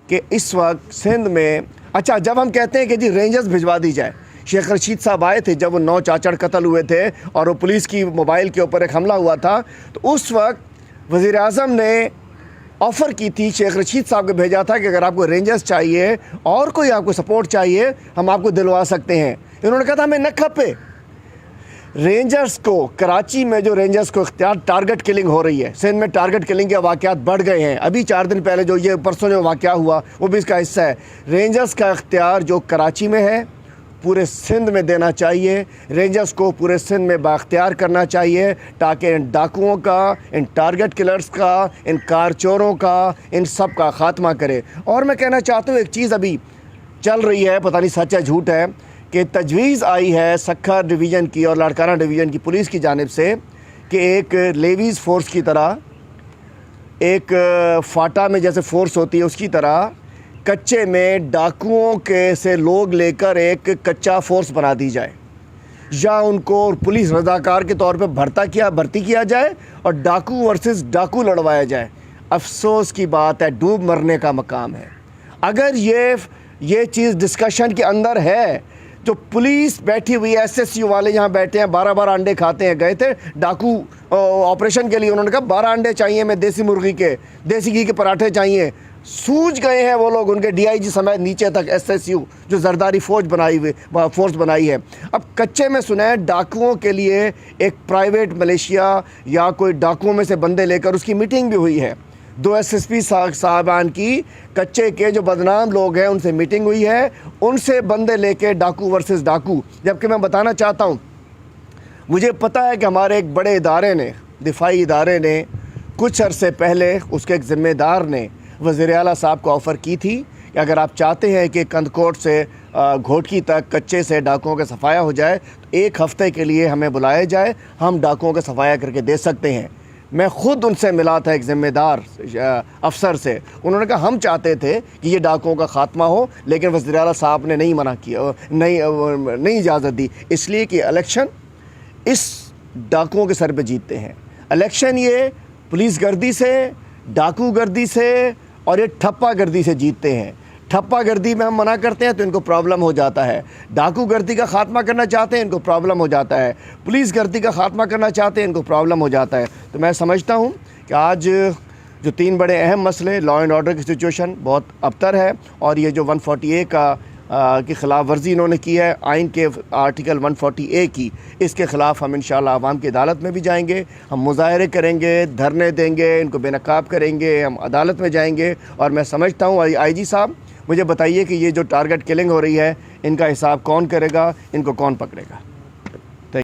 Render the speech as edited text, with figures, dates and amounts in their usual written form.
کہ اس وقت سندھ میں اچھا جب ہم کہتے ہیں کہ جی رینجرز بھجوا دی جائے، شیخ رشید صاحب آئے تھے جب وہ 9 چاچڑ قتل ہوئے تھے اور وہ پولیس کی موبائل کے اوپر ایک حملہ ہوا تھا، تو اس وقت وزیر اعظم نے آفر کی تھی، شیخ رشید صاحب کو بھیجا تھا کہ اگر آپ کو رینجرز چاہیے اور کوئی آپ کو سپورٹ چاہیے ہم آپ کو دلوا سکتے ہیں۔ انہوں نے کہا تھا ہمیں نہ کھپے۔ رینجرز کو کراچی میں جو رینجرز کو اختیار ٹارگٹ کلنگ ہو رہی ہے، سندھ میں ٹارگٹ کلنگ کے واقعات بڑھ گئے ہیں، ابھی 4 دن پہلے جو یہ پرسوں جو واقعہ ہوا وہ بھی اس کا حصہ ہے۔ رینجرز کا اختیار جو کراچی میں ہے پورے سندھ میں دینا چاہیے، رینجرز کو پورے سندھ میں بااختیار کرنا چاہیے تاکہ ان ڈاکوؤں کا، ان ٹارگٹ کلرز کا، ان کار چوروں کا، ان سب کا خاتمہ کرے۔ اور میں کہنا چاہتا ہوں ایک چیز ابھی چل رہی ہے، پتہ نہیں سچ ہے جھوٹ ہے، کہ تجویز آئی ہے سکھر ڈویژن کی اور لاڑکانہ ڈویژن کی پولیس کی جانب سے کہ ایک لیویز فورس کی طرح، ایک فاٹا میں جیسے فورس ہوتی ہے اس کی طرح کچے میں ڈاکوؤں کے سے لوگ لے کر ایک کچا فورس بنا دی جائے، یا ان کو پولیس رضاکار کے طور پہ بھرتی کیا جائے اور ڈاکو ورسز ڈاکو لڑوایا جائے۔ افسوس کی بات ہے، ڈوب مرنے کا مقام ہے۔ اگر یہ چیز ڈسکشن کے اندر ہے تو پولیس بیٹھی ہوئی ہے، ایس ایس یو والے یہاں بیٹھے ہیں، 12 انڈے کھاتے ہیں، گئے تھے ڈاکو آپریشن کے لیے، انہوں نے کہا 12 انڈے چاہیے، میں دیسی مرغی کے دیسی گھی کے پراٹھے چاہیے، سوج گئے ہیں وہ لوگ، ان کے ڈی آئی جی سمیت نیچے تک ایس ایس یو جو زرداری فورس بنائی ہے۔ اب کچے میں سنیں ڈاکوؤں کے لیے ایک پرائیویٹ ملیشیا یا کوئی ڈاکوؤں میں سے بندے لے کر اس کی میٹنگ بھی ہوئی ہے، 2 ایس ایس پی صاحبان کی کچے کے جو بدنام لوگ ہیں ان سے میٹنگ ہوئی ہے، ان سے بندے لے کے ڈاکو ورسز ڈاکو۔ جبکہ میں بتانا چاہتا ہوں، مجھے پتہ ہے کہ ہمارے ایک بڑے ادارے نے، دفاعی ادارے نے کچھ عرصے پہلے اس کے ایک ذمہ دار نے وزیر اعلیٰ صاحب کو آفر کی تھی کہ اگر آپ چاہتے ہیں کہ کندکوٹ سے گھوٹکی تک کچے سے ڈاکوؤں کا صفایا ہو جائے تو 1 ہفتے کے لیے ہمیں بلایا جائے، ہم ڈاکوؤں کا صفایا کر کے دے سکتے ہیں۔ میں خود ان سے ملا تھا، ایک ذمہ دار افسر سے، انہوں نے کہا ہم چاہتے تھے کہ یہ ڈاکوؤں کا خاتمہ ہو، لیکن وزیر اعلیٰ صاحب نے نہیں منع کیا، نہیں اجازت دی، اس لیے کہ الیکشن اس ڈاکوؤں کے سر پہ جیتتے ہیں۔ الیکشن یہ پولیس گردی سے، ڈاکو گردی سے اور یہ ٹھپا گردی سے جیتتے ہیں۔ ٹھپا گردی میں ہم منع کرتے ہیں تو ان کو پرابلم ہو جاتا ہے، ڈاکو گردی کا خاتمہ کرنا چاہتے ہیں ان کو پرابلم ہو جاتا ہے، پولیس گردی کا خاتمہ کرنا چاہتے ہیں ان کو پرابلم ہو جاتا ہے۔ تو میں سمجھتا ہوں کہ آج جو 3 بڑے اہم مسئلے، لا اینڈ آرڈر کی سچویشن بہت ابتر ہے، اور یہ جو 140A کی خلاف ورزی انہوں نے کی ہے، آئین کے آرٹیکل 140A کی، اس کے خلاف ہم انشاءاللہ عوام کی عدالت میں بھی جائیں گے، ہم مظاہرے کریں گے، دھرنے دیں گے، ان کو بے نقاب کریں گے، ہم عدالت میں جائیں گے۔ اور میں سمجھتا ہوں آئی جی صاحب مجھے بتائیے کہ یہ جو ٹارگٹ کلنگ ہو رہی ہے ان کا حساب کون کرے گا، ان کو کون پکڑے گا؟